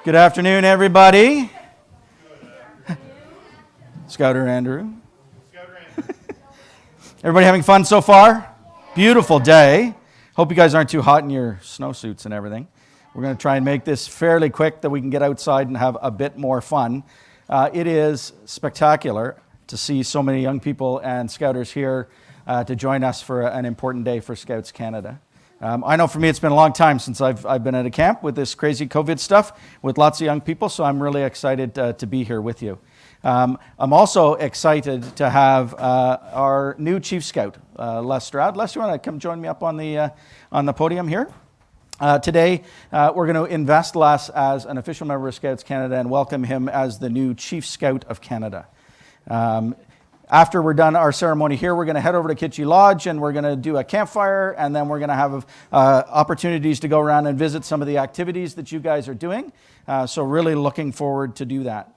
Good afternoon, everybody. Scouter Andrew. Everybody having fun so far? Beautiful day. Hope you guys aren't too hot in your snowsuits and everything. We're going to try and make this fairly quick that we can get outside and have a bit more fun. It is spectacular to see so many young people and Scouters here to join us for an important day for Scouts Canada. I know for me it's been a long time since I've been at a camp with this crazy COVID stuff with lots of young people, so I'm really excited to be here with you. I'm also excited to have our new Chief Scout, Les Stroud. Les, you want to come join me up on the podium here? Today, we're going to invest Les as an official member of Scouts Canada and welcome him as the new Chief Scout of Canada. After we're done our ceremony here, we're going to head over to Kitchie Lodge and we're going to do a campfire, and then we're going to have opportunities to go around and visit some of the activities that you guys are doing. So really looking forward to do that.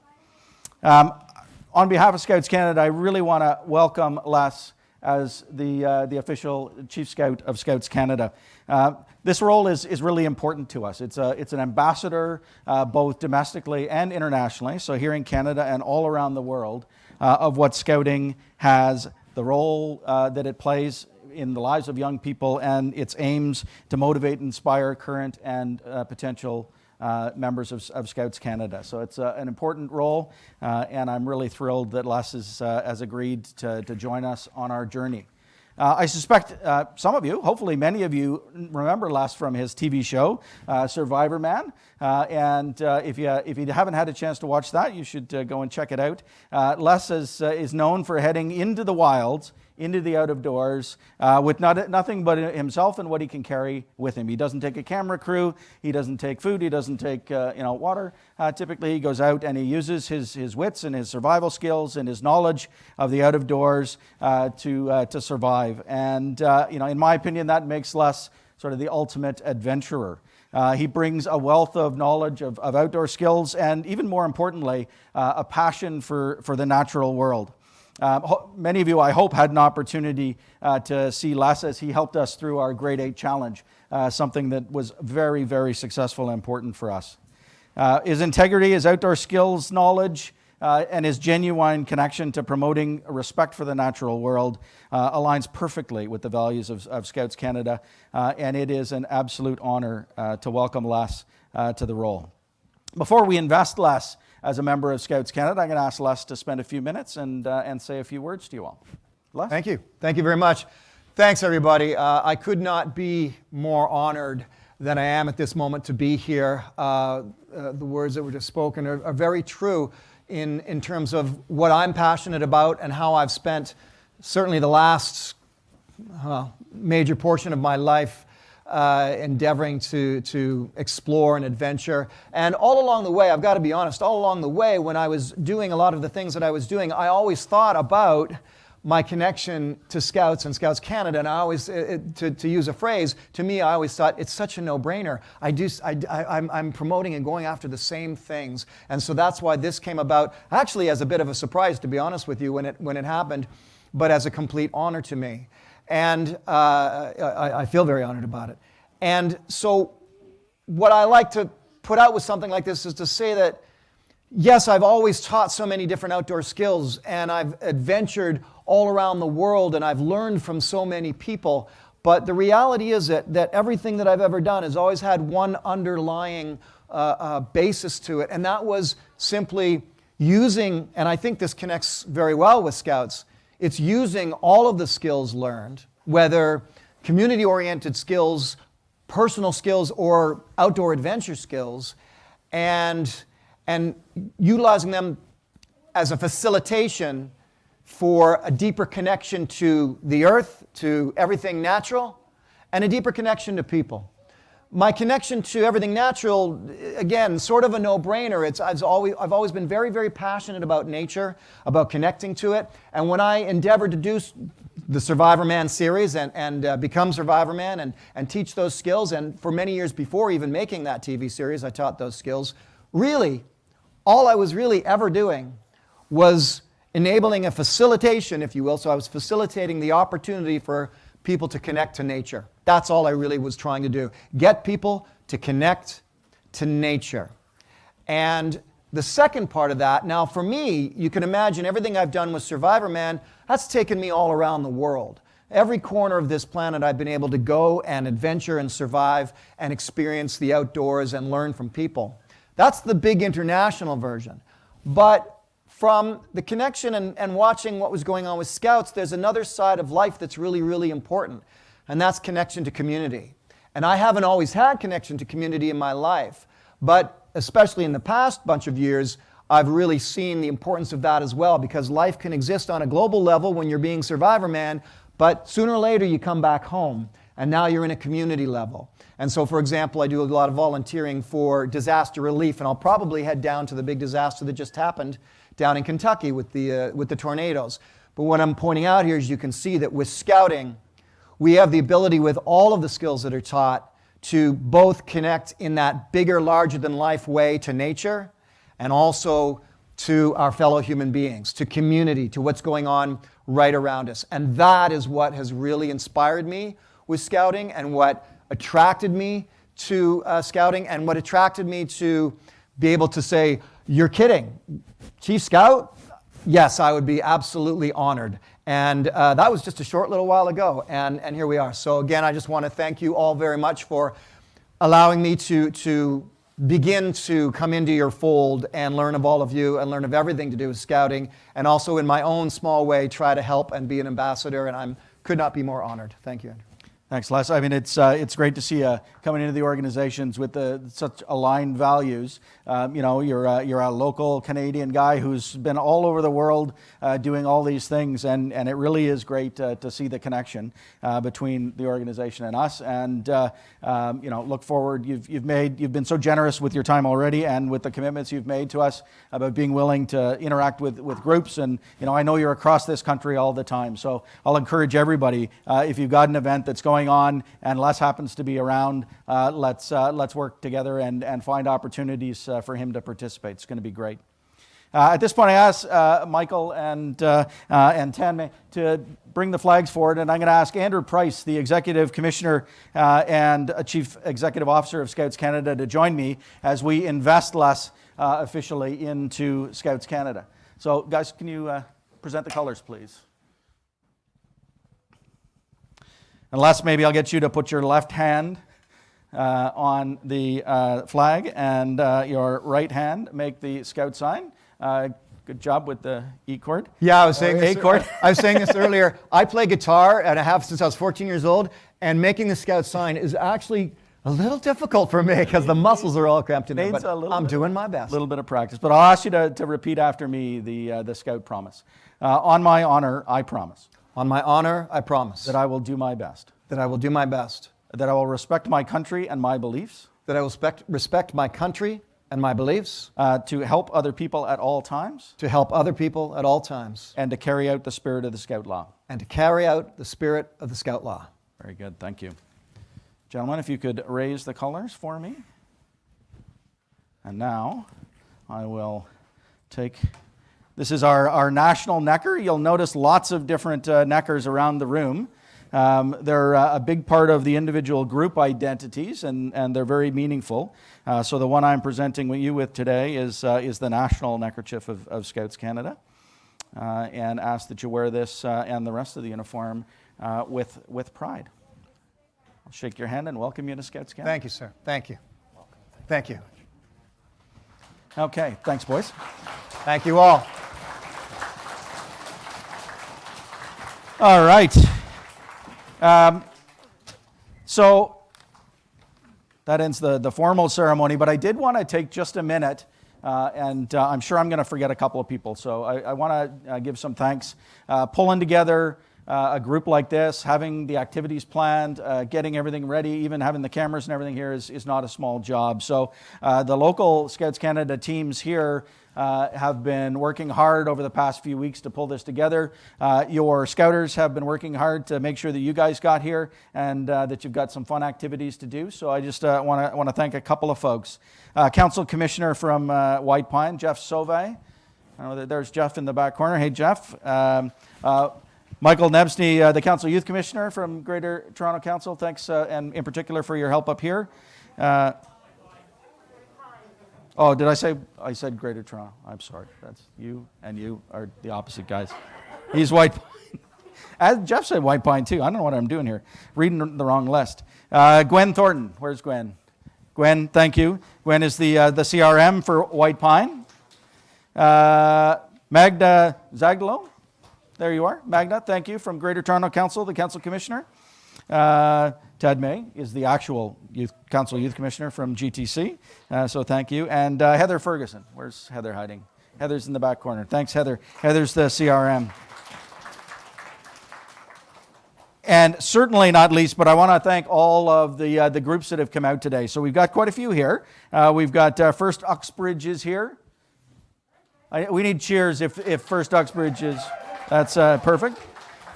On behalf of Scouts Canada, I really want to welcome Les as the official Chief Scout of Scouts Canada. This role is really important to us. It's an ambassador both domestically and internationally, so here in Canada and all around the world, of what Scouting has, the role that it plays in the lives of young people, and its aims to motivate and inspire current and potential members of Scouts Canada. So it's an important role, and I'm really thrilled that Les has agreed to join us on our journey. I suspect some of you, hopefully many of you, remember Les from his TV show, Survivorman. And if you haven't had a chance to watch that, you should go and check it out. Les is known for heading into the wilds, into the out of doors, with nothing but himself and what he can carry with him. He doesn't take a camera crew, he doesn't take food, he doesn't take water. Typically he goes out and he uses his wits and his survival skills and his knowledge of the out of doors to survive. And in my opinion, that makes Les sort of the ultimate adventurer. He brings a wealth of knowledge of outdoor skills and, even more importantly, a passion for the natural world. Many of you, I hope, had an opportunity to see Les as he helped us through our Grade 8 Challenge, something that was very, very successful and important for us. His integrity, his outdoor skills, knowledge, and his genuine connection to promoting respect for the natural world aligns perfectly with the values of Scouts Canada, and it is an absolute honor to welcome Les to the role. Before we invest Les as a member of Scouts Canada, I'm going to ask Les to spend a few minutes and say a few words to you all. Les? Thank you. Thank you very much. Thanks, everybody. I could not be more honored than I am at this moment to be here. The words that were just spoken are very true in terms of what I'm passionate about and how I've spent certainly the last major portion of my life endeavoring to explore and adventure. And all along the way, I've got to be honest, all along the way when I was doing a lot of the things that I was doing, I always thought about my connection to Scouts and Scouts Canada. And I always, to use a phrase, to me, I always thought it's such a no-brainer. I'm promoting and going after the same things. And so that's why this came about, actually as a bit of a surprise, to be honest with you, when it happened, but as a complete honor to me. And I feel very honored about it. And so what I like to put out with something like this is to say that, yes, I've always taught so many different outdoor skills, and I've adventured all around the world, and I've learned from so many people. But the reality is that everything that I've ever done has always had one underlying basis to it, and that was simply using, and I think this connects very well with Scouts, it's using all of the skills learned, whether community-oriented skills, personal skills, or outdoor adventure skills, and utilizing them as a facilitation for a deeper connection to the earth, to everything natural, and a deeper connection to people. My connection to everything natural, again, sort of a no-brainer. I've always been very, very passionate about nature, about connecting to it. And when I endeavored to do the Survivorman series and become Survivorman and teach those skills, and for many years before even making that TV series, I taught those skills, really, all I was really ever doing was enabling a facilitation, if you will. So I was facilitating the opportunity for people to connect to nature. That's all I really was trying to do. Get people to connect to nature. And the second part of that, now for me, you can imagine everything I've done with Survivorman, that's taken me all around the world. Every corner of this planet I've been able to go and adventure and survive and experience the outdoors and learn from people. That's the big international version. But from the connection and watching what was going on with Scouts, there's another side of life that's really, really important, and that's connection to community. And I haven't always had connection to community in my life, but especially in the past bunch of years, I've really seen the importance of that as well, because life can exist on a global level when you're being Survivorman, but sooner or later you come back home, and now you're in a community level. And so, for example, I do a lot of volunteering for disaster relief, and I'll probably head down to the big disaster that just happened down in Kentucky with the tornadoes. But what I'm pointing out here is you can see that with Scouting, we have the ability with all of the skills that are taught to both connect in that bigger, larger-than-life way to nature and also to our fellow human beings, to community, to what's going on right around us. And that is what has really inspired me with Scouting, and what attracted me to Scouting, and what attracted me to be able to say, "You're kidding, Chief Scout?" Yes, I would be absolutely honored. And that was just a short little while ago, and here we are. So again, I just want to thank you all very much for allowing me to begin to come into your fold and learn of all of you and learn of everything to do with Scouting, and also in my own small way try to help and be an ambassador, and I could not be more honored. Thank you, Andrew. Thanks, Les. I mean, it's great to see you coming into the organizations with such aligned values. You're a local Canadian guy who's been all over the world doing all these things, and it really is great to see the connection between the organization and us. And look forward. You've been so generous with your time already, and with the commitments you've made to us about being willing to interact with groups. And I know you're across this country all the time, so I'll encourage everybody, if you've got an event that's going on and Les happens to be around, let's work together and find opportunities for him to participate. It's going to be great. At this point, I asked Michael and Tan to bring the flags forward, and I'm going to ask Andrew Price, the Executive Commissioner and Chief Executive Officer of Scouts Canada, to join me as we invest Les officially into Scouts Canada. So, guys, can you present the colors, please? Unless maybe I'll get you to put your left hand on the flag and your right hand make the Scout sign. Good job with the E chord. Yeah, I was saying A chord. I was saying this earlier. I play guitar, and I have since I was 14 years old, and making the Scout sign is actually a little difficult for me because the muscles are all cramped in there, but I'm doing my best. A little bit of practice. But I'll ask you to repeat after me the Scout promise. On my honor, I promise. On my honor, I promise. That I will do my best. That I will do my best. That I will respect my country and my beliefs. That I will respect my country and my beliefs. To help other people at all times. To help other people at all times. And to carry out the spirit of the Scout Law. And to carry out the spirit of the Scout Law. Very good, thank you. Gentlemen, if you could raise the colors for me. And now I will take... This is our national necker. You'll notice lots of different neckers around the room. They're a big part of the individual group identities, and they're very meaningful. So the one I'm presenting you with today is the national neckerchief of Scouts Canada, and ask that you wear this and the rest of the uniform with pride. I'll shake your hand and welcome you to Scouts Canada. Thank you, sir. Thank you. Welcome. Thank you. Okay, thanks, boys. Thank you all. All right. So that ends the formal ceremony, but I did want to take just a minute, and I'm sure I'm going to forget a couple of people, so I want to give some thanks. Pulling together a group like this, having the activities planned, getting everything ready, even having the cameras and everything here is not a small job. So the local Scouts Canada teams here have been working hard over the past few weeks to pull this together. Your Scouters have been working hard to make sure that you guys got here and that you've got some fun activities to do. So I just want to thank a couple of folks. Council Commissioner from White Pine, Jeff Sauvé. There's Jeff in the back corner. Hey, Jeff. Michael Nebsny, the Council Youth Commissioner from Greater Toronto Council. Thanks, and in particular for your help up here. Oh, did I said Greater Toronto. I'm sorry. That's you, and you are the opposite guys. He's White Pine. As Jeff said White Pine too. I don't know what I'm doing here. Reading the wrong list. Gwen Thornton. Where's Gwen? Gwen, thank you. Gwen is the CRM for White Pine. Magda Zagalo. There you are. Magda, thank you, from Greater Toronto Council, the Council Commissioner. Ted May is the actual Council Youth Commissioner from GTC, so thank you. And Heather Ferguson. Where's Heather hiding? Heather's in the back corner. Thanks, Heather. Heather's the CRM. And certainly not least, but I want to thank all of the groups that have come out today. So we've got quite a few here. We've got First Uxbridge is here. We need cheers if First Uxbridge is. That's perfect.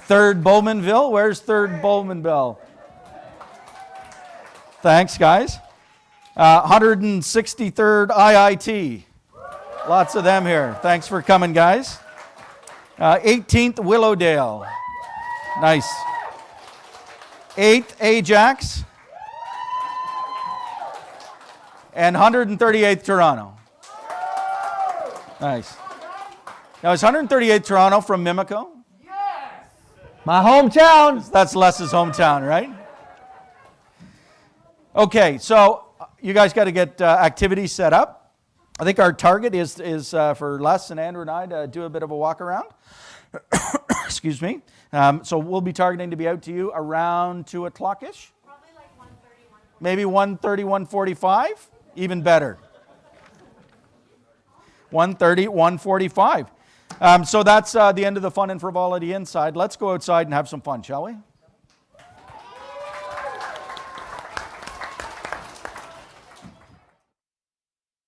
Third Bowmanville. Where's Third Bowmanville? Thanks, guys. 163rd IIT. Lots of them here. Thanks for coming, guys. 18th Willowdale. Nice. 8th Ajax. And 138th Toronto. Nice. Now, is 138th Toronto from Mimico? My hometown. That's Les's hometown, right? Okay, so you guys got to get activities set up. I think our target is for Les and Andrew and I to do a bit of a walk around. Excuse me. So we'll be targeting to be out to you around 2 o'clock-ish. Probably like 1:30, 1:45. Maybe 1:30, 1:45. Even better. 1:30, 1:45. So that's the end of the fun and frivolity inside. Let's go outside and have some fun, shall we?